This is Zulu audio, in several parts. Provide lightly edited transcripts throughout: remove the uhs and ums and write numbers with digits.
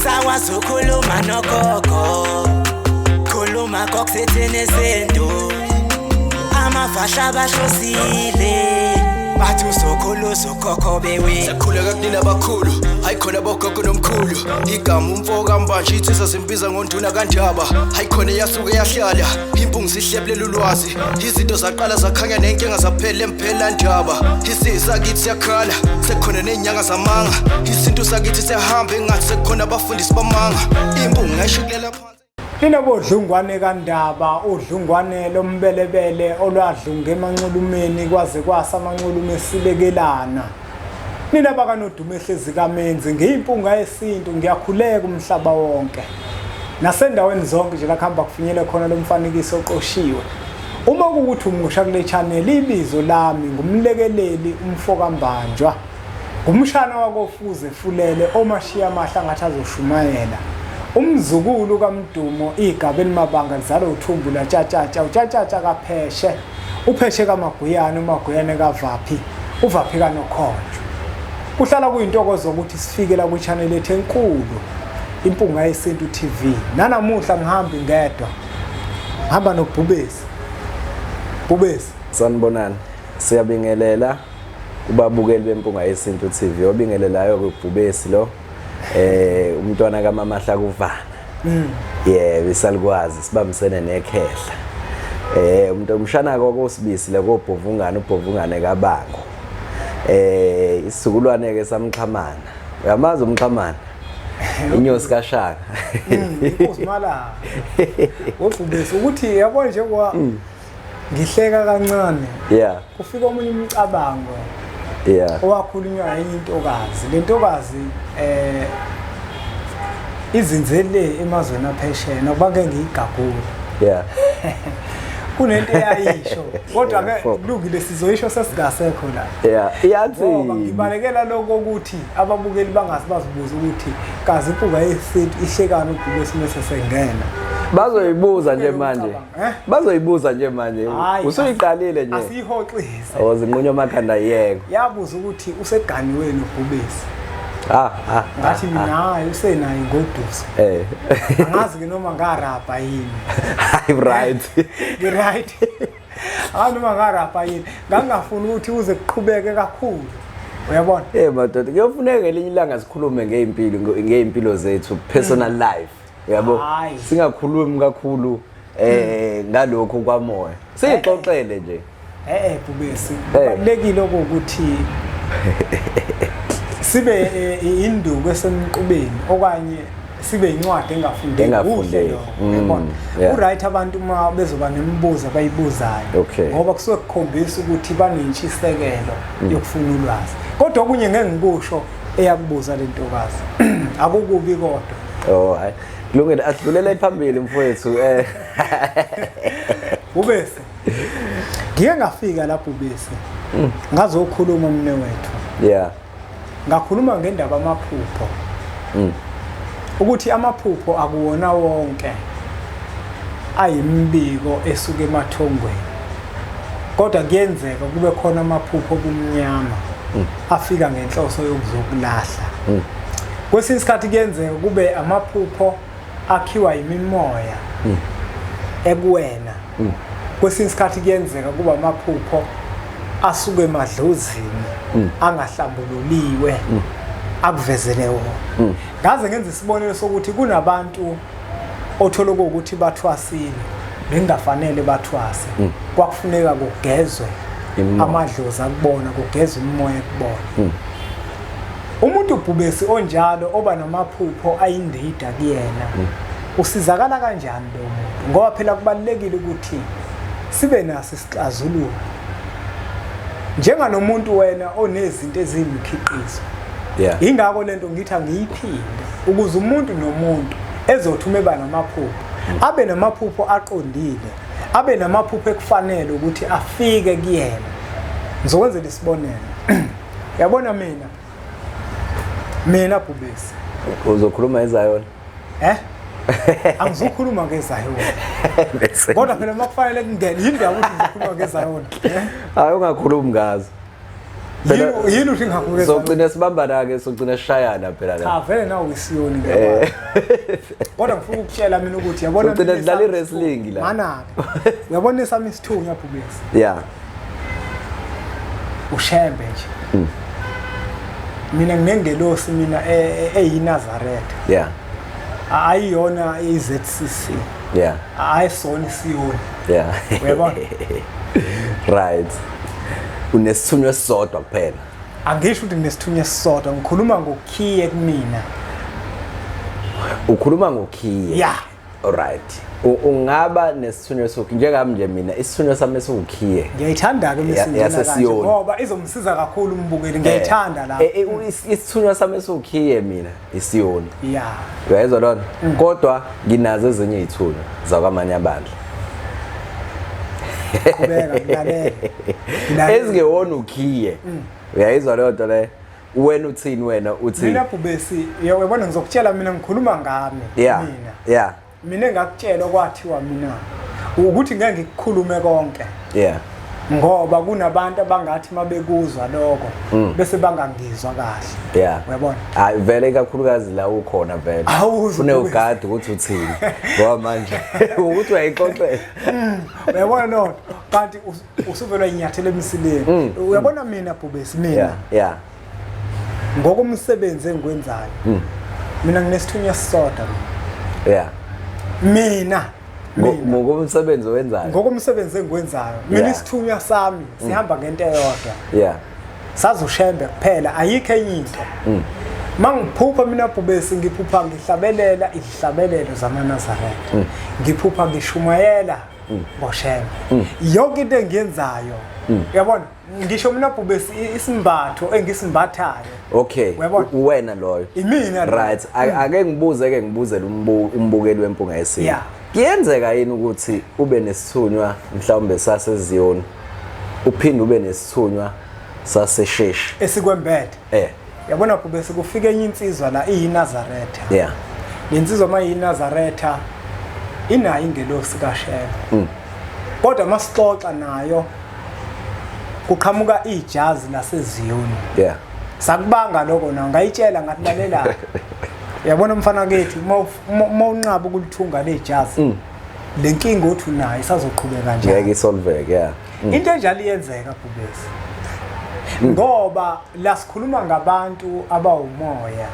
Sawazi ukhuluma nogogo, khuluma kokusethene sento. Amafasha bashlosile, bathi usokhuluza ugogo bewe. Sakhuleka kunina bakhulu, hayi khona bogogo nomkhulu. Igama umfoka mbanje ithi sasimbiza ngonduna kandaba. Hayi khona yasuke yahlala, impungu sihlebulela ulwazi. Izinto zaqala zakhanya nenkinga zaphela emphela ndaba. Isizwe kithi siyakhala, sekhona nenyanga zamanga. Izinto sakithi siyahamba engathi sekhona abafundisi bamanga. Impungu ngayishukela phansi. Linobodlungwane kandaba, udlungwane lombelebele olwadlunga emanxulumeni kwaze kwasa amanxulume esibekelana. Nina bakanodumo ehlezi kamenzi ngiyimpunga yesintu ngiyakhuleka umhlaba wonke. Nasendaweni zonke nje la khamba kufinyele khona lomfanekiso oqoshiwe. Uma kukuthi umusha kule channel ibizo lami ngumlekeleli umfoka mbanjwa. Ngumshana wakofuze fulele omashiya amahla ngathi azoshumayela. Umzukulu kaMdumo igabeni mabanga lizalo uthumbu la tshatatsha utshatatsha kapheshe upheshe kaMaguyane uMaguyane kaVaphi uVaphi kaNokhonjo. Kuhlala kuyintokozo ukuthi sifike la ku channel ethu enkulu impunga yesintu TV. Nanamuhla ngihambi ngedwa ngihamba noBhubesi. Bhubesi sanibonani, siyabingelela kubabukeli bempunga yesintu TV. Obingelelayo kuBhubesi lo umntwana kaMama Hlakuvana. Bisalukwazi sibambisene nekhehla. Umuntu umshana kokosibisi la koBhovungane uBhovungane kaBango. Isizukulwane ke samXhamana. Uyamazi umXhamana? Inyosi kaShaka. Inkosimala. Wobhubesi ukuthi yabo nje kwa ngihleka kancane. Kufika omunye umcabango. Owakhulunywa enye intokazi. Le ntokazi izinzele emazweni aphesheya nokuba ke ngiyigagula. Kunento eyayisho kodwa ke kulungile sizoyisho sesingasekho la. Iyathi ngibalekela lokho ukuthi ababukeli bangasibazibuza ukuthi kazi impunga yesintu ihlekana uBhubesi mase sengena. Bazoyibuza nje manje. Bazoyibuza nje manje. Usuyiqalile nje. Asihoxisa. Ozinqunywa amakhanda yeko. Yabuza ukuthi useganiweni uBhubesi. Ngathi mina hayi usenayo ingoduso. Angazi ke noma ngarapha yini. Hayi right. Right. Noma ngarapha yini. Ngangafuna ukuthi uze kuqhubeke kakhulu. Uyabona? Madoda, kuyofuneka elinye ilanga sikhulume ngeimpilo zethu, personal life. Uyabo? Singakhulumi kakhulu ngalokho kwamoya. Sixoxele nje. Bhubesi. Kubalekile ukuthi sibe induku esemqubeni okanye sibe incwadi engafundeki yabona. Uright abantu uma bezoba nemibuzo abayibuzayo ngoba kusuke kukhombisa ukuthi banentshisekelo yokufuna ulwazi. Kodwa okunye ngeke ngikusho eyakubuza le ntokazi. Akukubi kodwa. Hayi. Kulungile adlulela phambili mfowethu. Bhubesi. Ngike ngafika lapho Bhubesi. Ngazokhuluma umne wethu. Ngakhuluma ngendaba amaphupho. Ukuthi amaphupho akuwona wonke ayimbiko esuke emathongweni. Kodwa kuyenzeka kube khona amaphupho kumnyama afika ngenhloso yokuzokulahla. Kwesinye isikhathi kuyenzeka kube amaphupho akhiwa imimoya ekuwena. Kwesinye isikhathi kuyenzeka kuba amaphupho asuke emadlozini angahlambululiwe akuvezele wona. Ngaze ngenza isibonelo sokuthi kunabantu othola ukuthi bathwasile bengafanele bathwase. Kwakufuneka kugezwe amadlozi akubona, kugezwe imimoya ekubona. Umuntu uBhubesi onjalo oba namaphupho ayindida kuyena usizakala kanjani lo muntu? Ngoba phela kubalekile ukuthi sibe naso isixazululo. Njenganomuntu wena onezinto ezimikhiqizo. Ingakho lento ngithi angiyiphinde ukuze umuntu nomuntu ezothuma eba namaphupho abe namaphupho aqondile, abe namaphupho ekufanele ukuthi afike kuyena. Ngizokwenzela isibonelo. Yabona mina Bhubesi uzokhuluma eZayona. Angizokhuluma ngeZayona. Kodwa phela makufanele kungene indaba ukuthi ngizokhuluma ngeZayona. Hayi ungakhulumi ngazo. yini uthi ngakubeza sogcina sibambana ke sogcina sishayana phela la cha vele nawe isiyoni ngiyabona kodwa ngifuna ukutshela mina ukuthi yabona sogcina sidlala i-wrestling la mana uyabona sami isithunya phubesi yeah ushembe nje mina nginengelosi mina eyiNazaretha yeah ayiyona iZCC yeah ayisona isiyoni yeah uyabona right unesithunywa esisodwa kuphela angisho ukuthi nginesithunywa esisodwa ngikhuluma ngokhiye kumina ukhuluma ngokhiye yeah alright ungaba nesithunywa sokhi njengami nje mina isithunywa sami esiwukhiye ngiyayithanda ke mesingena kanje ngoba izomsiza kakhulu umbukeli ngiyayithanda la isithunywa sami esiwukhiye mina isiyoni yeah uyayizwa lona kodwa nginazo ezinye izithunywa zakwamanye abantu kubeka ngilalela ezingewona ukhiye uyayizwa leyo nto le wena uthini wena uthini mina Bhubesi uyabona ngizokutshela mina ngikhuluma ngami mina yeah mina engakutshela kwathiwa mina ukuthi ngeke ngikukhulume konke yeah ngoba kunabantu abangathi mabekuzwa lokho bese bangangizwa kahle yeah uyabona hayi vele kakhulukazi la ukhona vele ufune ugadi ukuthi uthini ngoba manje ukuthi uyayixoxela uyabona no kanti usuvelwa inyathelo emisileni uyabona mina Bhubesi mina yeah ngokumsebenze engikwenzayo mina nginesithunywa esisodwa yeah mina ngokumsebenzi owenzayo ngokumsebenzi engikwenzayo mina isithunywa sami sihamba ngento eyodwa yeah sazushembe kuphela ayikho enye into mangiphupha mina Bhubesi ngiphupha ngihlabelela izihlabelelo zamaNazaretha ngiphupha ngishumayela ngoshembe yonke into engiyenzayo uyabona ngisho mina Bhubesi isimbatho engisimbathayo okay wena loyo imina right ake ngibuzele umbukeli wempunga yesini kuyenzeka yini ukuthi ube nesithunywa mhlawumbe saseZion uphinde ube nesithunywa sasesheshi esikwembethe yabona Bhubesi kufike enye insizwa la iyiNazaretha yeah lensizwa mayiNazaretha inayo ingelosi kaShembe kodwa masixoxa nayo kuqhamuka ijazi laseZion yeah sakubanga lokho na ngayitshela ngathi lalela yabona mfana kethu mawunqaba ukulithunga lejazi lenkinga othi nayo isazoqhubeka kanjani ngeke isolveke yeah into enjalo iyenzeka Bhubesi ngoba la sikhuluma ngabantu abawumoya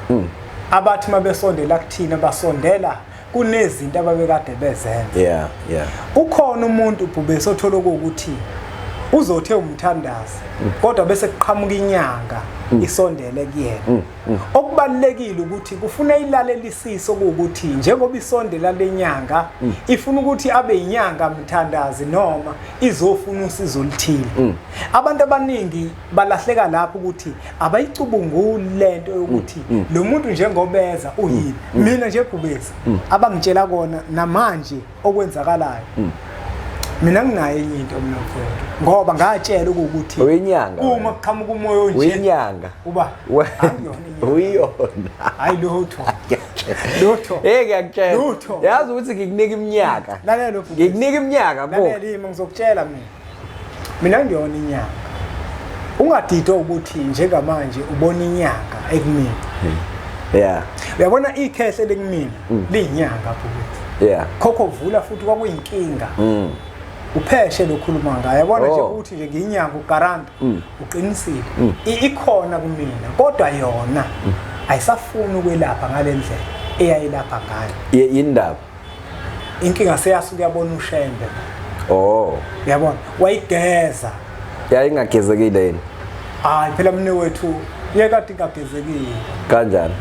abathi mabesondela kuthina basondela kunezinto ababekade bezenza yeah ukhona umuntu Bhubesi othola ukuthi uzothe umthandazi kodwa bese kuqhamuka inyanga isondele kuyena okubalekile ukuthi kufuna ilalelisiso ukuthi njengoba isondela lenyanga ifuna ukuthi abe inyanga mthandazi noma izofuna usizo oluthile abantu abaningi balahleka lapho ukuthi abayicubunguli lento yokuthi lo muntu njengobeza uyini mina nje Bhubesi abangitshela kona namanje okwenzakalayo mina nginayo enye into mina mfowethu ngoba ngatshela ukuthi uyinyanga uma kuqhamuka umoya onje uyinyanga uba uyona hayi lutho ngiyakutshela yazi ukuthi ngikunika iminyaka lalela Bhubesi ngikunika iminyaka bo lalela ngizokutshela mina ngiyona inyanga ungadidwa ukuthi njengamanje ubona inyanga ekumina yeah uyabona ikhehle lekumina liyinyanga Bhubesi yeah khokho vula futhi kwakuyinkinga upheshe lokhuluma ngayo yabona nje ukuthi nje ngiyinyanga ugaranta uqinisile ikhona kumina kodwa yona ayisafuni ukwelapha ngalendlela eyayilapha ngayo indaba inkinga seyasuka yabona uShembe uyabona wayigeza yayingagezekile yini hayi phela mne wethu yekade ingagezekile kanjani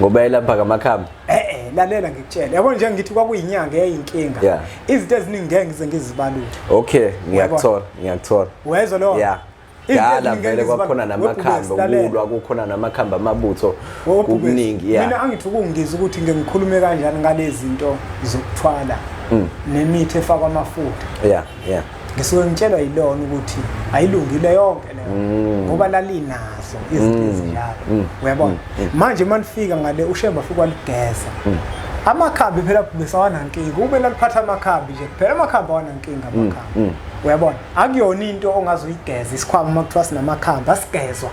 ngoba yelapha ngamakhamba lalela ngikutshela yabona nje ngithi kwakuyinyanga eyinkinga izinto eziningi ngeke ngize ngizibalule okay ngiyakuthola wezwa lo yeah Dala vele kwakhona namakhamba ukulwa kukhona namakhamba amabutho kuningi yeah mina angithi ukungiza ukuthi ngikhulume kanjani ngalezi zinto zokuthwala nemithi efaka amafutha Yeah. ngisuke ngitshelwa yilona ukuthi ayilungile yonke leyo ngoba lalinazo izinto ezinjalo uyabona manje manifika ngale uShemba afika ligeza Amakhambi phela besawana inkinga. Ube laliphatha amakhambi nje. Phela amakhambi awana inkinga amakhambi. Uyabona? Akuyona into ongazoyigeza isikhwama makuthiwa sinamakhambi asigezwa.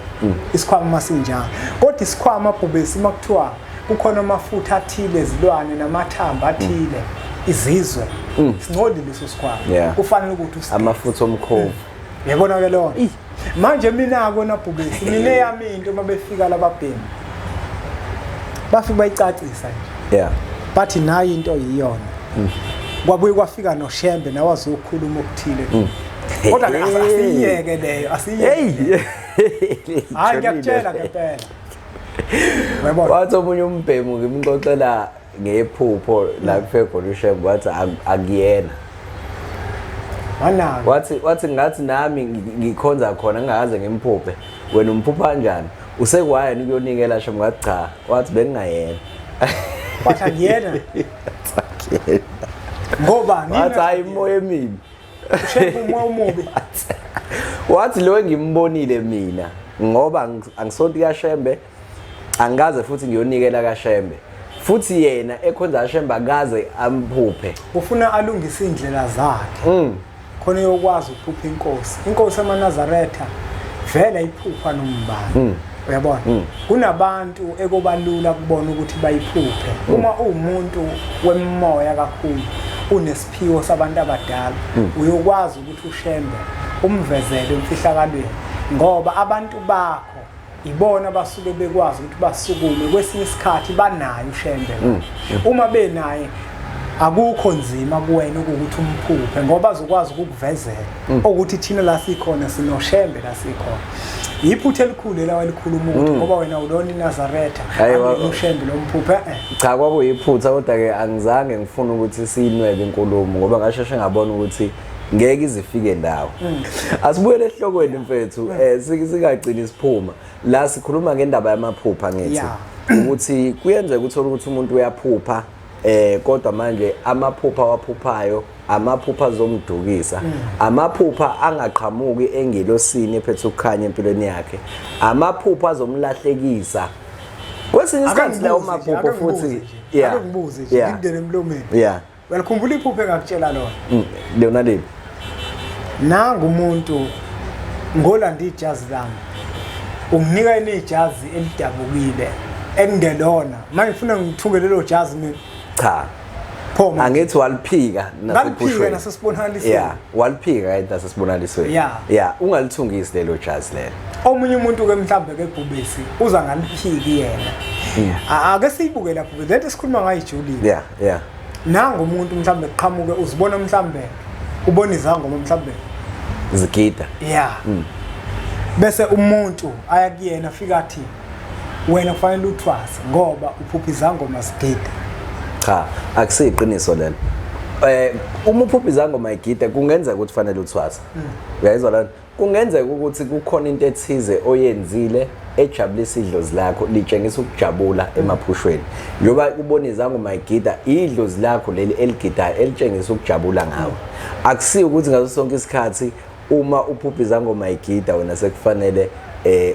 Isikhwama masinjalo. Kodwa isikhwama bhubesi makuthiwa kukhona amafutha athile ezilwane namathambo athile izizwe. Singcolile leso sikhwama. Kufanele ukuthi usigeze. Amafutha omkhovu. Uyabona ke lona? Manje mina kona bhubesi mina yami into mabefika lababhemi. Bafika bayicacisa nje. Yeah. Bathi nayo into yiyona. Kwabuye kwafika noShembe nawazi ukukhuluma okuthile. Kodwa asiyeke leyo, asiyeke. Hayi ngiyakutshela ngempela. Uyabona? Wathi omunye umbhemu ngimxoxela ngephupho la kufike khona uShembe wathi akuyena. Wanaka. Wathi ngathi nami ngikhonza khona ngingakaze ngimphuphe. Wena umphupha kanjani? Usekwayini kuyonikela Shembe ngathi cha. Wathi bengingayena. Wathi akuyena. Ngoba nina wathi hayi imoya emini. Shembe umoya omubi. Wathi lo engimbonile mina ngoba angisonti kaShembe angaze futhi ngiyonikela kaShembe. Futhi yena ekhonza kaShembe akaze amphuphe. Ufuna alungise indlela zakhe. Khona yokwazi ukuphupha inkosi. Inkosi yamaNazaretha vela iphupha nombani. Uyabona? Kunabantu ekobalula kubona ukuthi bayiphuphe. Uma umuntu wemoya kakhulu unesiphiwo sabantu abadala uyokwazi ukuthi uShembe umvezele emfihlakalweni ngoba abantu bakho ibona basuke bekwazi ukuthi basukume kwesinye isikhathi banayo uShembe. Uma benaye akukho nzima kuwena ukuthi umphuphe ngoba azokwazi ukukuvezela ukuthi thina la sikhona sinoShembe la sikhona. Iphuthe elikhulu la walikhuluma ukuthi ngoba wena ulona iNazaretha uShembe lomphuphe. Cha kwakuyiphutha kodwa ke angizange ngifune ukuthi siyinwebe inkulumo ngoba ngasheshe ngabona ukuthi ngeke izifike ndawo. Asibuyele ehlokweni mfethu singagcini isiphuma la sikhuluma ngendaba yamaphupha ngithi ukuthi kuyenzeka ukuthi umuntu uyaphupha kodwa manje amaphupha waphuphayo amaphupha azomdukisa amaphupha angaqhamuki engelosini ephethe ukukhanya empilweni yakhe amaphupha azomlahlekisa kwesinye isikhathi lawo maphupho futhi akubuze nje ngidele emlomeni uyakhumbula iphupho engakutshela lona lona lipi nangu umuntu ngolanda ijazi lami unginika ijazi elidabukile engelona manje ngifuna ngithungele lelo jazi mina cha phoma angithi waliphika nasesibonalisweni waliphika kanti nasesibonalisweni ungalithungisi lelo jazi lelo omunye umuntu ke mhlambe ke Bhubesi uza ngaliphika yena ake siyibuke lapho lento esikhuluma ngayo Ijulile nangu umuntu mhlambe eqhamuke uzibona mhlambe ubona izangoma mhlambe zigida bese umuntu ayakuyena afika athi wena kufanele uthwase ngoba uphupha izangoma zigida. Cha akusiqiniso lelo uma uphupha izangoma igida kungenzeka ukuthi kufanele uthwase uyayizwa lana kungenzeka ukuthi kukhona into ethize oyenzile ejabulisa idlozi lakho litshengisa ukujabula emaphushweni njoba ubona izangoma igida idlozi lakho leli eligidayo elitshengisa ukujabula ngawe akusiyo ukuthi ngaso sonke isikhathi uma uphupha izangoma igida wena sekufanele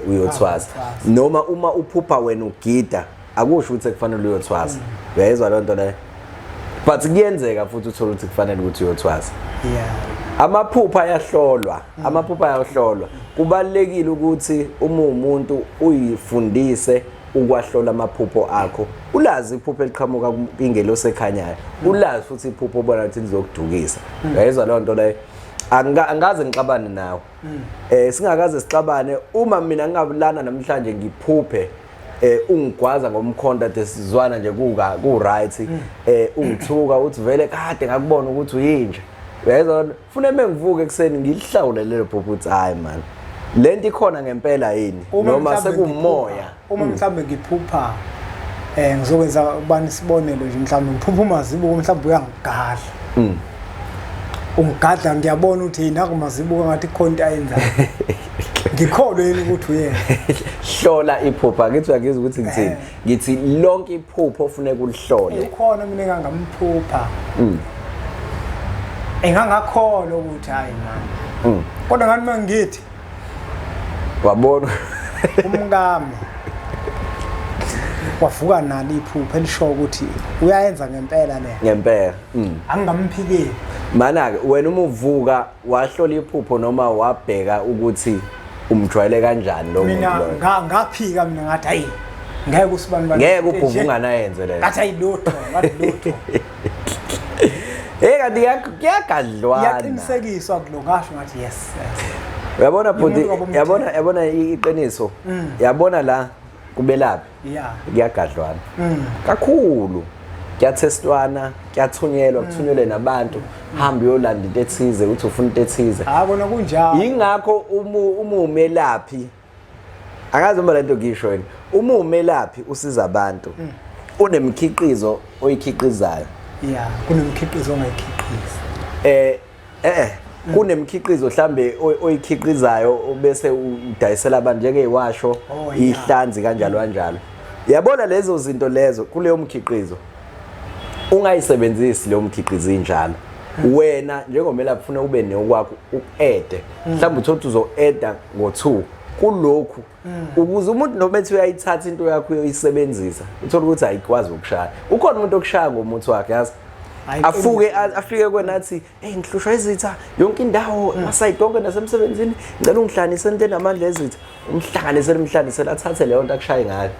uyothwasa noma uma uphupha wena ugida akusho ukuthi kufanele uyothwasa uyayizwa lonto le but kuyenzeka futhi uthola ukuthi kufanele ukuthi uyothwasa amaphupha ayahlolwa kubalekile ukuthi uma umuntu uyifundise ukwahlola amaphupho akho ulazi iphupho eliqhamuka ingelosi ekhanyayo ulazi futhi iphupho obona ukuthi lizokudukisa uyayizwa lonto le angaze ngixabane nawe singakaze sixabane uma mina ngingabulana namhlanje ngiphuphe ungigwaza ngomkhonto desizwana nje ku right ungithuka uthi vele kade ngakubona ukuthi uyinje uyayizwa ufuna mengivuke ekseni ngilihlawule lelo phupho uthi hayi man lento ikhona ngempela yini noma sekumoya uma mhlambe ngiphupha ngizokwenza ubani isibonelo nje mhlambe ngiphupha umazibuko mhlambe uyangigadla ungigadla ngiyabona ukuthi yini akumazibuko ngathi ikhonto ayenzayo ngikholwe yini ukuthi uyena hlola iphupho akithi uyakuzwa ukuthi ngithini ngithi lonke iphupho ofuneka ulihlole ukhona mina engangamphupha engangakholwa ukuthi hayi man kodwa ngani mangithi wabona umngami kwavuka nalo iphupho elisho ukuthi uyayenza ngempela le ngempela angamphikeli mana ke wena uma uvuka wahlola iphupho noma wabheka ukuthi umjwayele kanjani lo muntu mina lo ngaphika mina ngathi hayi ngeke usibani ngeke ubhuvu unganayenze le ngathi ayilotho ngathi lotho kanti kuyagadlwana yaqinisekiswa kulo ngasho ngathi yes uyabona bhuti yabona iqiniso yabona la kubelaphi yeah kuyagadlwana kakhulu kuyathestwana kuyathunyelwa kuthunyelwe nabantu hamba uyolanda into ethize uthi ufuna into ethize bona kunjalo ingakho uma umelaphi angazi uma lento ngisho yini uma umelaphi usiza abantu unemkhiqizo oyikhiqizayo yeah kunemkhiqizo ongayikhiqiza kunemkhiqizo mhlambe oyikhiqizayo bese udayisela abantu njengeziwasho ihlanzi kanjalo kanjalo yabona lezo zinto lezo kuleyo mkhiqizo ungayisebenzisi leyo mkhiqizo injalo wena njengomelaphi ufuna ube nekwakho uede mhlawumbe uthola uzo-eda ngo2 kulokhu ukuze umuntu noma ethi uyayithatha into yakho uyisebenzisa uthola ukuthi ayikwazi ukushaya ukhona umuntu okushaya ngomuthi wakhe yazi afike kwena athi ngihlushwa izitha yonke indawo amasayidi onke nasemsebenzini ngicela ungihlanganise into enamandla ezitha umhlanganisele athathe leyo nto akushaye ngayo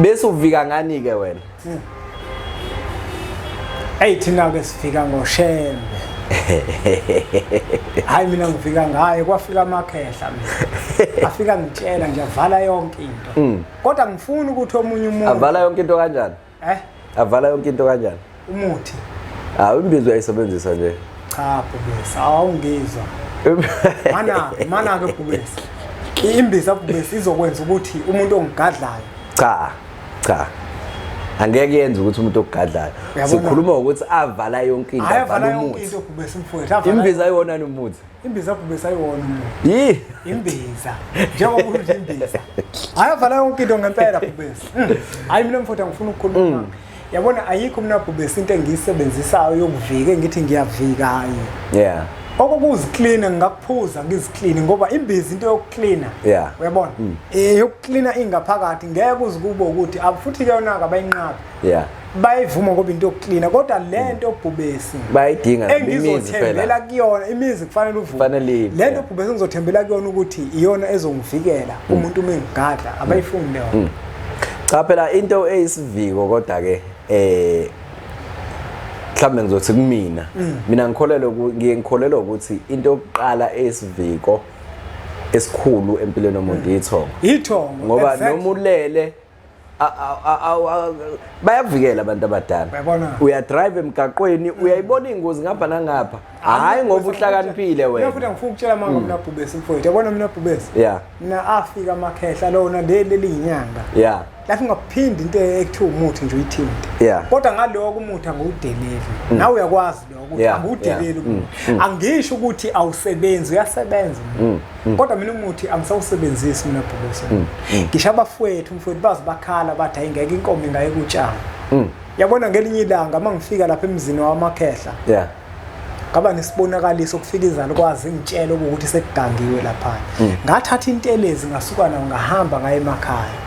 bese uvika ngani ke wena thina ke sifika ngoshembe hayi mina ngifika ngaye kwafika amakhehla mina afika ngitshela nje avala yonke into kodwa ngifuna ukuthi omunye umuntu avala yonke into kanjani avala yonke into kanjani umuthi imbizo ayisebenzisa nje cha bhubesi awungizwa mana ke bhubesi imbizo bhubesi izokwenza ukuthi umuntu ongigadlayo cha angeke yenze ukuthi umuntu okugadlayo sikhuluma ukuthi avala yonke into avala yonke into bhubesi mfowethu imbizo ayona umuthi imbizo bhubesi ayona umuthi imbiza njengoba ukuthi imbiza avala yonke into ngempela bhubesi hayi mina mfowethu ngifuna ukukhuluma yabona ayikho mina bhubesi into engiyisebenzisayo yokuvika ngithi ngiyavika yeah okukuzicleana ngakuphuza ngiziclean ngoba imbizi into yokucleana uyabona yokucleana ingaphakathi ngeke uzikubo ukuthi afuthi ke yona abayinqaba bayivuma ngoba into yokucleana kodwa lento bhubesi bayidinga engizothembela kuyona imizi kufanele uvume lento bhubesi ngizothembela kuyona ukuthi iyona ezongivikela umuntu uma engigadla abayifunde yona cha phela into eyisiviko kodwa ke mhlambe ngizothi kumina mina ngikholelwa ukuthi into yokuqala esiviko esikhulu empilweni yomuntu ithongo ngoba noma ulele bayakuvikela abantu abadala uyadrive emgaqweni uyayibona ingozi ngapha nangapha hayi ngoba uhlakaniphile wena futhi ngifuna ukutshela manje mina bhubesi mfowethu yabona mina bhubesi mina afika amakhehla lona leli inyanga lapho ngaphindi into ekuthiwa umuthi nje uyithinte kodwa ngaloko umuthi angudelive nawe uyakwazi lokho ukuthi angudeleli angisho ukuthi awusebenzi uyasebenza kodwa mina umuthi angisawusebenzisi mina bhubesi ngisho abafowethu mfowethu bazi bakhala bathi ayingeke inkomo ingaye kutshana yabona ngelinye ilanga mangifika lapha emzini wamakhehla ngaba nesibonakaliso ukufika izalo kwazi ngitshela ukuthi sekugangiwe lapha ngathatha intelezi ngasuka nayo ngahamba ngaye emakhaya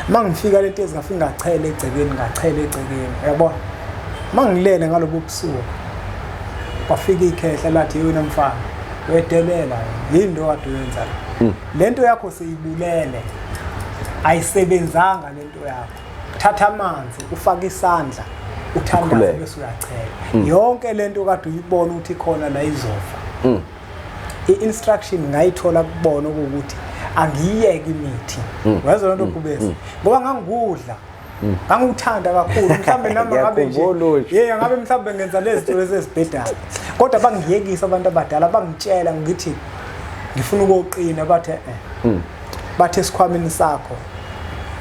mangifika lento ezingafika ngachela egcekeni uyabona mangilele ngalobo busuku kwafika ikhehla lathi yena mfana wedelela yinto kade uyenza lento yakho seyibulele ayisebenzanga lento yakho thatha amanzi ufaka isandla uthandaze bese uyachela yonke lento kade uyibona ukuthi khona la izofa i-instruction ngayithola kubona ukuthi angiyeke imithi wezwa lento bhubesi ngoba ngangikudla ngangikuthanda kakhulu mhlambe nami ngabe nje ngabe mhlambe ngenza lezi zinto ezibhedayo kodwa bangiyekisa abantu abadala bangitshela ngithi ngifuna ukuqina bathe esikhwameni sakho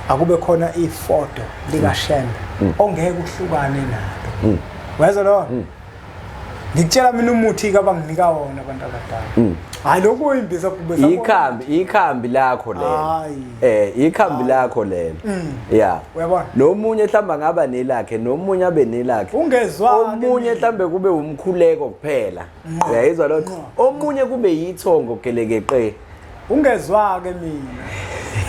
akube khona ifoto likaShembe ongeke uhlukane nalo wezwa lo ngikutshela mina umuthi ke abanginika wona abantu abadala hayi lokho kuyimbiza kubesa ikhambi lakho lelo ikhambi lakho lelo uyabona nomunye mhlamba ngaba nelakhe nomunye abe nelakhe ungezwa omunye mhlambe kube umkhuleko kuphela uyayizwa lokho omunye kube yithongo gelekeqe ungezwa ke mina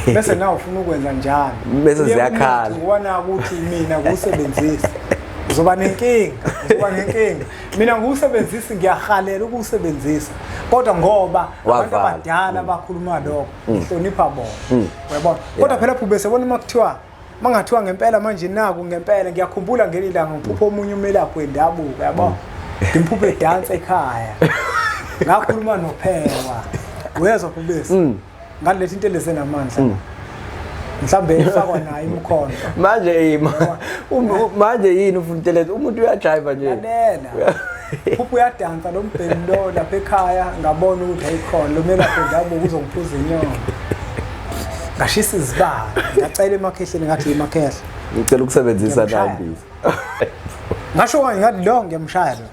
bese nawe ufuna ukwenza njalo bese ziyakhala ubona ukuthi mina ngiwusebenzisa uzoba nenkinga mina ngiwusebenzisi ngiyahalela ukusebenzisa kodwa ngoba abantu abadala bakhuluma lokho ngihlonipha bona uyabona kodwa phela phube sebona makuthiwa mangathiwa ngempela manje naku ngempela ngiyakhumbula ngelilanga ngiphupha omunye umelaphi wendabuko uyabona ngimphupha edance ekhaya ngakhuluma nophekwa uyezwa phubesi ngalethi into lesenamandla mhlambe ifakwa nayo imkhondo manje yini ufuna into umuntu uyajiva nje lalela phupha uyadansa lo mbhemi lo lapha ekhaya ngabona ukuthi ayikhona lo melaphi wendabuko uzongiphuza inyongo ngashisa izibani ngacela emakhehleni ngathi emakhehla ngicela ukusebenzisa nambisi ngasho kanje ngathi lo ngiyamshaya lo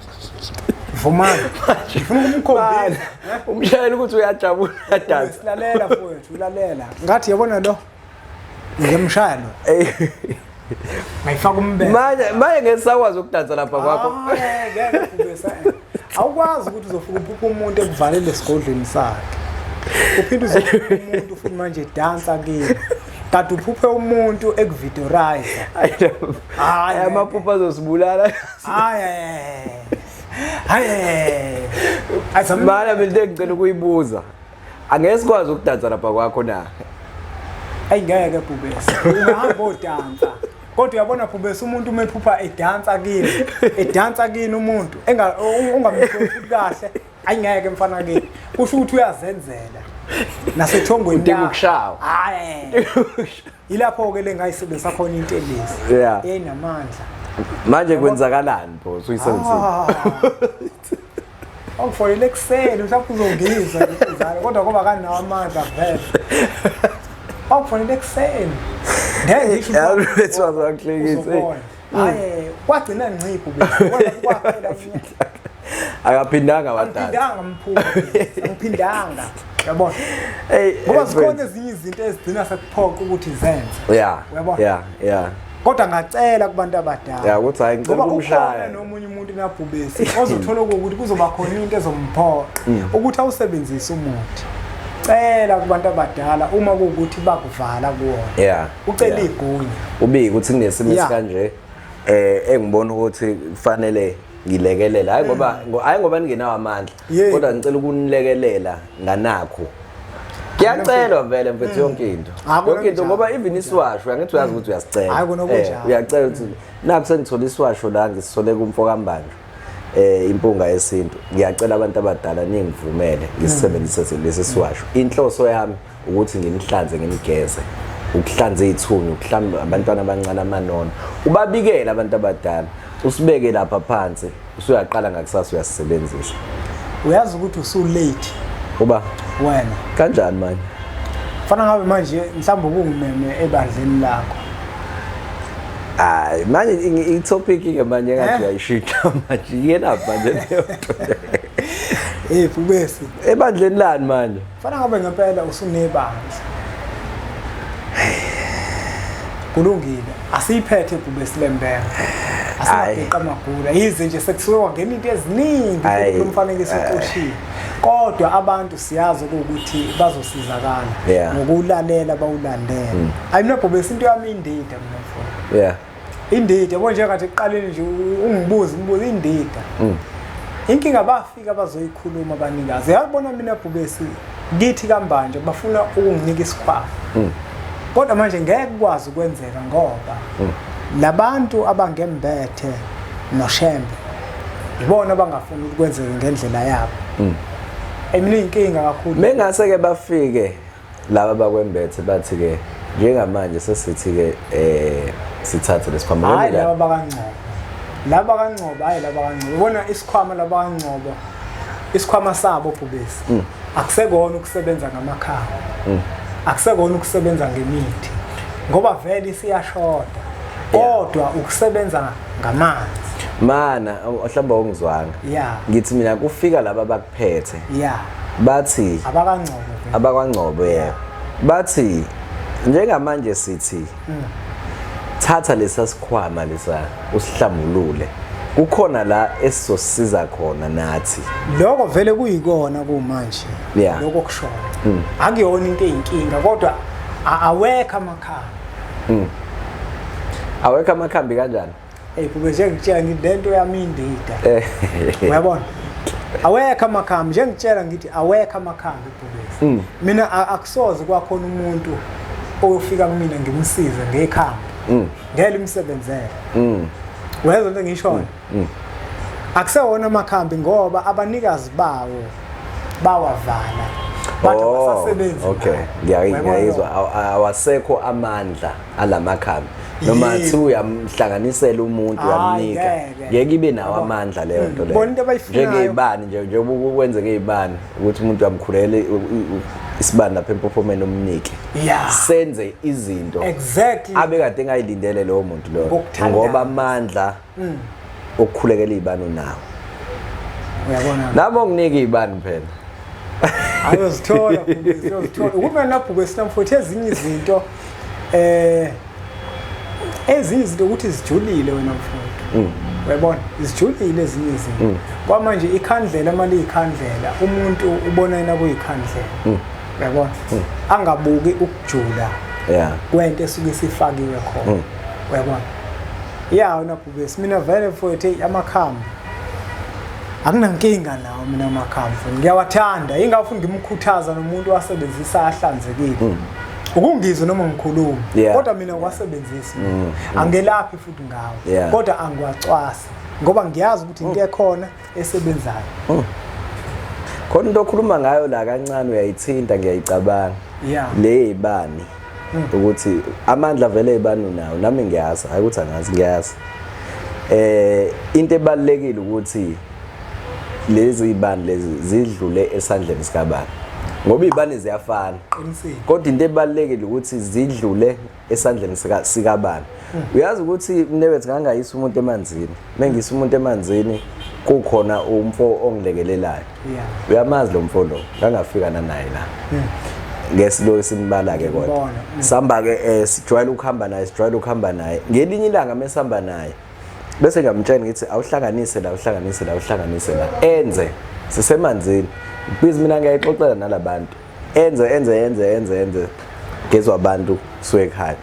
vumani ngifuna ukumkhombisa umshayeli ukuthi uyajabula uyadansa silalela mfowethu ulalela ngathi yabona lo ngiyamshaya lo ngayifaka umbele manje ngesakwazi ukudansa lapha kwakho ngeke kubesa awukwazi ukuthi uzofika uphupha umuntu ekuvalele esigodlweni sakhe uphinde uzophupha umuntu futhi manje dansa kimi kanti uphuphe umuntu ekuvidorize hayi amaphupho azosibulala ayizamana mina ngicela ukuyibuza angeke sikwazi ukudansa lapha kwakho na ayingeke Phubesi ungahamba odansa kodwa uyabona Phubesi umuntu umephupha edansa kini umuntu ungamhlophi futhi kahle ayingeke mfana kini kusho ukuthi uyazenzela nasethongweni udinga ukushawa ilapho ke lengayisebenzisa khona into elezi eyinamandla manje kwenzakalani pho usuyisebenzisa awufonele kuseni mhlawumbe uzongizwa izalo kodwa ngoba kanawo amandla vele awufonele kuseni ngisho wazaklekise hayi kwagcina ncipho kodwa kwaphela akaphindanga wadala angiphindanga yabona ngoba zikhona ezinye izinto ezigcina sekuphoqa ukuthi zenze uyabona kodwa ngacela kubantu abadala ukuthi hayi ngicela ukumshaya nomunye umuntu naBhubesi ozothola ukuthi kuzoba khona into ezomphoqa ukuthi awusebenzise umuthi cela kubantu abadala uma kuukuthi bakuvala kuwona ucela igunya ubike ukuthi kunesimo esikanje engibona ukuthi kufanele ngilekelela hayi ngoba ningenawo amandla kodwa ngicela ukunilekelela nganakho Ngiyacela vele mfethu yonke into ngoba even iswasho angithi uyazi ukuthi uyasicela hayi kunokunjalo uyacela ukuthi naku sengithola iswasho la ngisisole kumfoka mbanje impunga yesintu ngiyacela abantu abadala ningivumele ngisebenzise lesi siwasho inhloso yami ukuthi ngimhlanze ngimgeze ukuhlanza izithunyu ukuhlamba abantwana abancane amanono ubabikela abantu abadala usibeke lapha phansi usuyaqala ngakusasa uyasebenzisa uyazi ukuthi usu late uba wena kanjani manje fana ngabe manje mhlawumbe kungimeme ebandleni lakho hayi manje i-topic ke manje ngathi uyayishintsha manje yena manje Phubesi ebandleni lani manje fana ngabe ngempela usunebandla kulungile asiyiphethe Phubesi lembenge asinadeqa amagula yize nje sekusuke kwangena into eziningi kumfanekiso oqoshile kodwa abantu siyazi ukuthi bazosizakala ngokulalela bawulandela ayimina Phubesi into yami indida mina mfowethu indida yabo nje ngathi eqaleni nje ungibuza indida inkinga bafika bazoyikhuluma abanikazi yabona mina Phubesi ngithi kambanje bafuna ukunginika isikhwama kodwa manje ngeke kwazi ukwenzeka ngoba labantu abangembethe noshembe ibona abangafuni ukwenzeka ngendlela yabo emini inkinga kakhulu mengase ke bafike laba bakwembethe bathi ke njengamanje sesithi ke sithathe lesikhwama hayi laba kancaba hayi laba kancaba ubona isikhwama laba kancaba isikhwama sabo Phubesi akusekona ukusebenza ngamakhala akusekona ukusebenza ngemithi ngoba vele siyashoda kodwa ukusebenza ngamanzi mana mhlawumbe ongizwanga ngithi mina kufika laba bakuphethe bathi abakangcobo bathi njengamanje sithi thatha lesa sikhwama lesa usihlambulule kukhona la esizosiza khona nathi lokho vele kuyikona kumanje lokho kushona akuyona into eyinkinga kodwa awekho amakhambi. Awekho amakhambi kanjani? Kube ngitshela ngithi lento yami indida. Uyabona? Awekho amakhambi, ngitshela ngithi awekho amakhambi ibhubesi. Mina akusoze kwakhona umuntu ofika kumina ngimsize ngekhambi. Ngeke imsebenzele. Uyezwa into ngisho? Akusewona amakhambi ngoba abanikazi bawo bawavala. Bathi basasebenza. Okay. Ngiyayizwa awasekho amandla alamakhambi. Noma athi uyamhlanganisela umuntu uyamnika. Ngeke ibe nawo amandla leyo nto leyo. Njengezibani nje ukwenze ngezibani ukuthi umuntu uyamkhulele isibani lapha empophomeni omnike. Senze izinto. Exactly. Abekade engayilindele lowo muntu lo. Ngoba amandla okukhulekela izibani unawo. Uyabona? Nabo nginike izibani phela. Ayozithola uzithola. Ukube nabhuke sinamfuthe ezinye izinto ezinye izinto ukuthi zijulile wena mfowethu. Uyabona? Izijulile ezinye izinto. Kwamanje ikhandlela mali ikhandlela umuntu ubona yena kuyikhandlela. Uyabona? Angabuki ukujula. Kwento esuke sifakiwe khona. Uyabona? Nabhuke mina vele mfowethu amakhambi akunankinga nawo mina amakhambi. Ngiyawathanda ingafuni ngimkhuthaza nomuntu wasebenzisa ahlanzekile. Ukungizwe noma ngikhuluma kodwa mina ngiwasebenzisa. Angelaphi futhi ngawo kodwa angiwacwasi ngoba ngiyazi ukuthi into ekhona esebenzayo. Khona into okhuluma ngayo la kancane uyayithinta ngiyayicabanga. Le ibani ukuthi amandla vele ibani unawo nami ngiyazi ayikuthi angazi ngiyazi. Into ebalekile ukuthi lezi ibani lezi zidlule esandleni sikabani. Ngoba izibani ziyafana. Kodwa into ebalekile ukuthi zidlule esandleni sikabani. Uyazi ukuthi mnewethu ngangayisa umuntu emanzini. Mengisa umuntu emanzini kukhona umfo ongilekelelayo. Uyamazi lo mfo lo. Ngangafika naye la. Ngesilo simbala ke kodwa. Samba ke sijwayele ukuhamba naye. Ngelinye ilanga mesihamba naye. Bese ngamtshela ngithi awuhlanganise la. Enze sisemanzini. Bizi mina ngiyayixoxela nalabantu. Enze. Gezwe abantu suke ekhaya.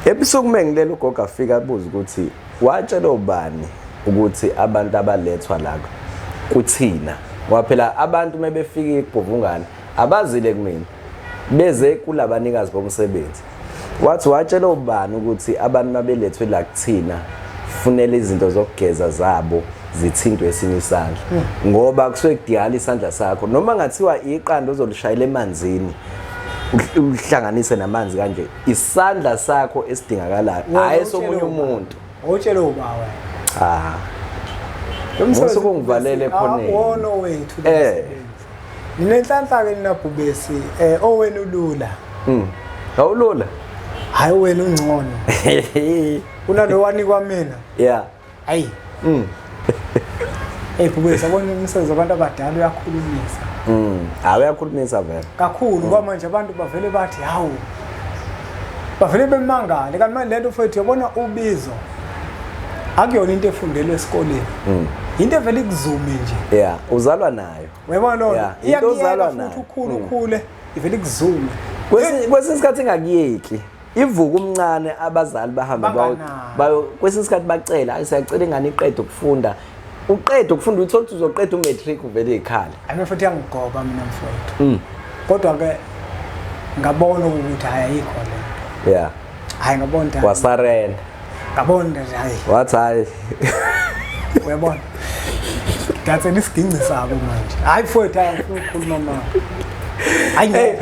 Ebusuku mengilela ugogo afika abuza ukuthi watshela ubani ukuthi abantu abalethwa la kuthina. Ngoba phela abantu mebefika ikubhuvungana abazile kumina. Beze kulabanikazi bomsebenzi. Wathi watshela ubani ukuthi abantu mabelethwe la kuthina kufunela izinto zokugeza zabo zithintwe esinye isandla ngoba kusuke kudiyala isandla sakho noma ngathiwa iqanda ozolishayela emanzini uhlanganise namanzi kanje isandla sakho esidingakalayo hayi somunye umuntu otshela ubawe Umsebenzi kungivalele khona awona wethu ninenhlanhla ke ninabhubesi owena ulula awulula hayi wena ungcono unalo wanikwa mina hayi bhubesi abona umsebenzi abantu abadala uyakhulumisa uyakhulumisa vele kakhulu ngoba manje abantu bavele bathi hawu bavele bemangale kanti manje lento futhi yabona ubizo akuyona into efundelwe esikoleni into evele ikuzume nje uzalwa nayo uyabona lona into ozalwa nayo ukhule ivele ikuzume kwesinye isikhathi ingakuyeki ivuka umncane abazali bahamba bayo kwesinye isikhathi bacela ayisiyacela ingane iqede ukufunda uqede ukufunda uthola ukuthi uzoqeda umatric uvele ekhaya ame futhi yangigoba mina mfowethu kodwa ke ngabona ukuthi ayikho lento hayi ngabona wasarenda ngabona hayi wathi hayi uyabona ngatheni isiginci sabo manje hayi mfowethu ayifuna ukukhuluma manje hayi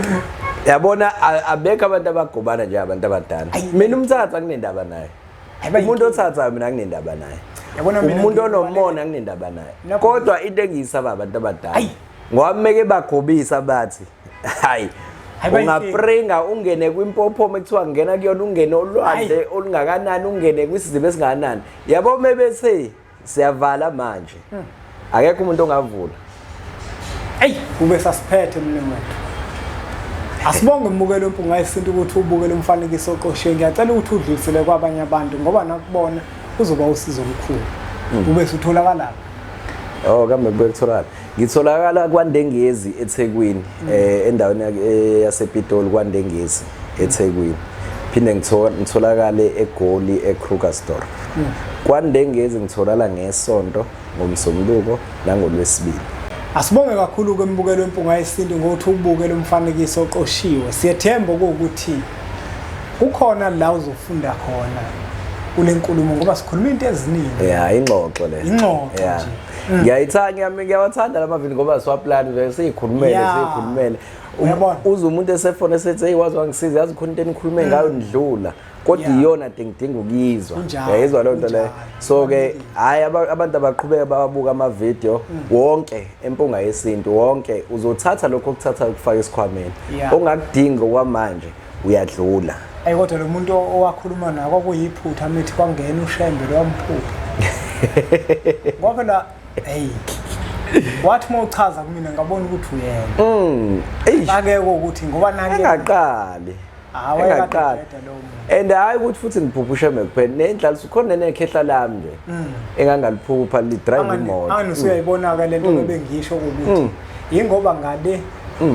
yabona abekho abantu abagobana nje abantu abadala mina umthatha kunendaba naye umuntu othathayo mina kunendaba naye yabona mina umuntu onomona kunendaba naye kodwa into engiyisaba abantu abadala ngoba meke bagobisa bathi hayi ungapringa ungene kwimpopho ekuthiwa ngena kuyona ungene olwandle olungakanani ungene kwisizibe esingakanani yabo mebethe siyavala manje akekho umuntu ongavula kube sasiphethe mina wethu asibonge umbukelo impunga yesintu ukuthi ubukele umfanekiso oqoshiwe ngiyacela ukuthi udlulisele kwabanye abantu ngoba nakubona uzoba usizo olukhulu ube sutholakala kambe bekutholakala ngitholakala kwaNdengezi eThekwini endaweni yasePitoli kwaNdengezi eThekwini phinde ngitholakale eGoli eKruger Store kwande ngeze ngitholala ngesonto ngomsombuluko nangoLwesibili. Asibonge kakhulu kwembukelo wempunga yesintu ngokuthi ubukele umfanekiso oqoshiwe. Siyethemba ukuthi kukhona la uzofunda khona kule nkulumo ngoba sikhuluma into eziningi. Yeah, ingxoxo le. Ingxoxo nje. Ngiyawathanda lamavideo ngoba siwaplani vele siyikhulumele. Uze umuntu esefona esethi hey wazi wangisiza yazi khona into enikhulume ngayo ndlula. Kodwa iyona ngidinga ukuyizwa. Yayizwa lo nto le. So ke hayi abantu abaqhubeka babuka ama video wonke empunga yesintu wonke uzothatha lokho okuthatha ukufaka esikhwameni. Ongakudinga kwamanje uyadlula. Ayi kodwa lo muntu owakhuluma naye kwakuyiphutha mithi kwangena ushembe lwamaphupho. Ngoba la hey wathi mawuchaza kumina ngabona ukuthi uyena. Ake ukuthi ngoba nake engaqali. Engaqali. And hayi ukuthi futhi ngiphuphushe kuphela nendlala ukhona nekhehla lami nje. Engangaliphupha li drive imoto. Usuyayibonaka lento bebengisho ukuthi ingoba ngade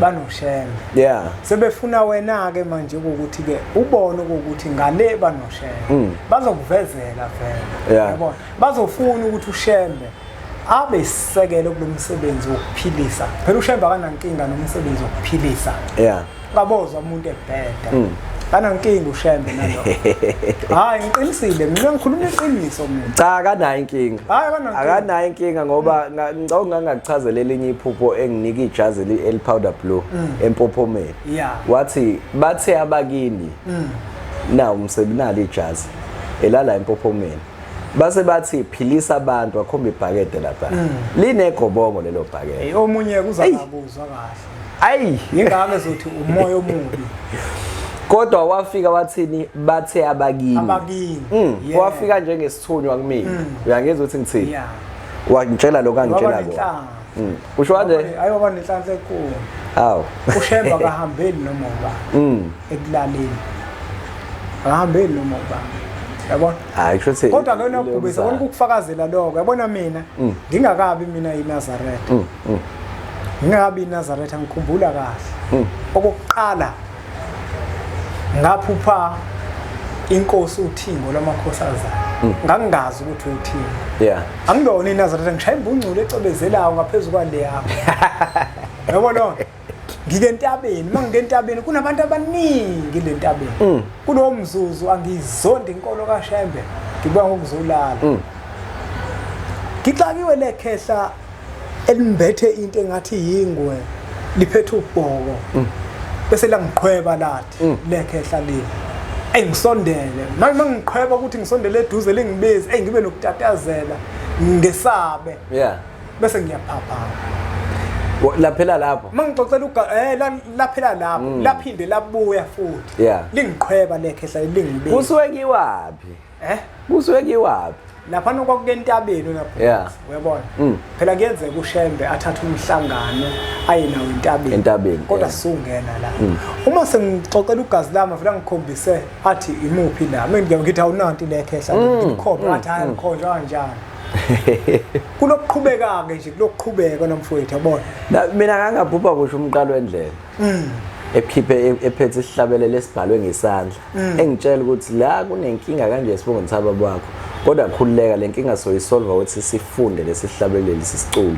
banoshembe. Yeah. Sebefuna wena ke manje ukuthi ke ubone ukuthi ngale banoshembe. Bazokuvezela vele. Yabona. Bazofuna ukuthi ushembe abe sisekelo kulomsebenzi wokuphilisa. Phela ushembe akanankinga nomsebenzi wokuphilisa. Yeah. Ngabozwa umuntu ebheda. Kanankinga ushembe nalo. Hayi ngiqinisile mina ngikhuluma iqiniso mina. Cha akanayo inkinga. Hayi akanayo inkinga ngoba ngicabanga ngachazelela elinye iphupho enginika ijazi eli powder blue empophomeni. Yeah. Wathi bathe abakini na umsebenali ijazi elala empophomeni. Base bathi philisa abantu akhomba ibhakede lapha. Linegobongo lelo bhakede. Hey omunye kuzakabuzwa kahle. Ayi ingane zothi umoya omubi. Kodwa wafika wathini bathe abakini. Wafika njengesithunywa kumina. Uyangeza ukuthi ngithini? Yeah. Wangitshela lokho angitshela kona. Usho kanje? Hayi baba nenhlanhla enkulu. Hawu. Ushemba kahambeli noma uba. Ekulaleni. Kahambeli noma uba. Yabona? Hayi kusho ukuthi kodwa ke nokubisa konke ukufakazela lokho. Yabona mina ngingakabi mina iNazareth. Ngingakabi iNazareth ngikhumbula kahle. Okokuqala ngaphupha inkosi uThingo lamakhosazana. Ngangingazi ukuthi uThingo. Yeah. Angilona iNazareth ngishaya imbungculo ecobezelayo ngaphezulu kwale yakho. Yabona? Ngike entabeni, mangike entabeni kunabantu abaningi le ntabeni. Kulowo mzuzu angizonde inkolo kaShembe. Ngibuka ngokuzolala. Ngixakiwe lekhehla elimbethe into engathi yingwe liphethe ubhoko. Bese la ngiqhweba lathi lekhehla leli. Ngisondele. Mangiqhweba ukuthi ngisondele eduze lengibezi, ngibe nokutatazela, ngesabe. Yeah. Bese ngiyaphaphama. Laphela lapho. Mangixoxela laphela lapho, laphinde labuya futhi. Yeah. Lingiqhweba lekhehla lingibezi. Kusuke kiwaphi? Kusuke kiwaphi? Lapha nokwakukentabeni lapho. Yeah. Uyabona? Phela kuyenzeka uShembe athatha umhlangano ayinawo entabeni. Kodwa sungena la. Uma sengixoxela ugazi lami vela ngikhombise athi imuphi la. Mina ngithi awunanti lekhehla ngikhoba athi hayi ngikhonjwa kanjani. Kulokuqhubeka ke nje kulokuqhubeka nomfowethu yabona. Mina ngangabhubha kusho umqalo wendlela. Ekhiphe ephethe isihlabelele esibhalwe ngesandla. Engitshela ukuthi la kunenkinga kanje sibonga nthaba bakho. Kodwa khulileka lenkinga soyisolve ukuthi sifunde lesihlabelele sisicule.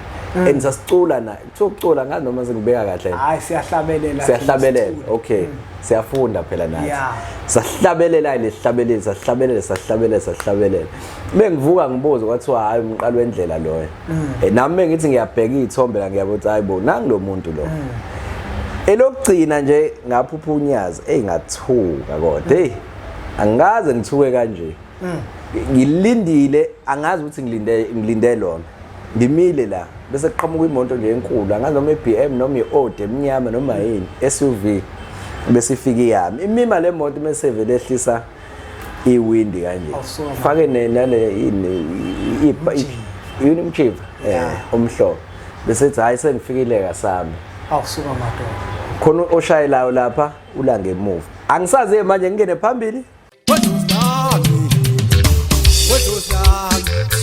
Sasicula na ukucula ngazi noma sengibeka kahle. Hayi siyahlabelela. Siyahlabelela. Okay. Siyafunda phela nathi. Sahlabelela lesihlabelele sahlabelela. Bengivuka ngibuza kwathiwa hayi umqalo wendlela loyo. Nami mengithi ngiyabheka izithombe la ngiyabothi hayibo nangi lo muntu lo. Elokugcina nje ngaphupha unyazi ngathuka kodwa angaze ngithuke kanje. Ngilindile angazi ukuthi ngilinde lona. Ngimile la bese kuqhamuka imoto nje enkulu angazi noma iBM noma iOD emnyama noma yini SUV bese ifika yami imima le moto mase vele ehlisa iwindi kanje fake nale yini umchiva omhlobo bese ethi hayi sengifikile kasami awusuka madoda khona oshayelayo lapha ulange emuva angisazi manje ngingene phambili What was that?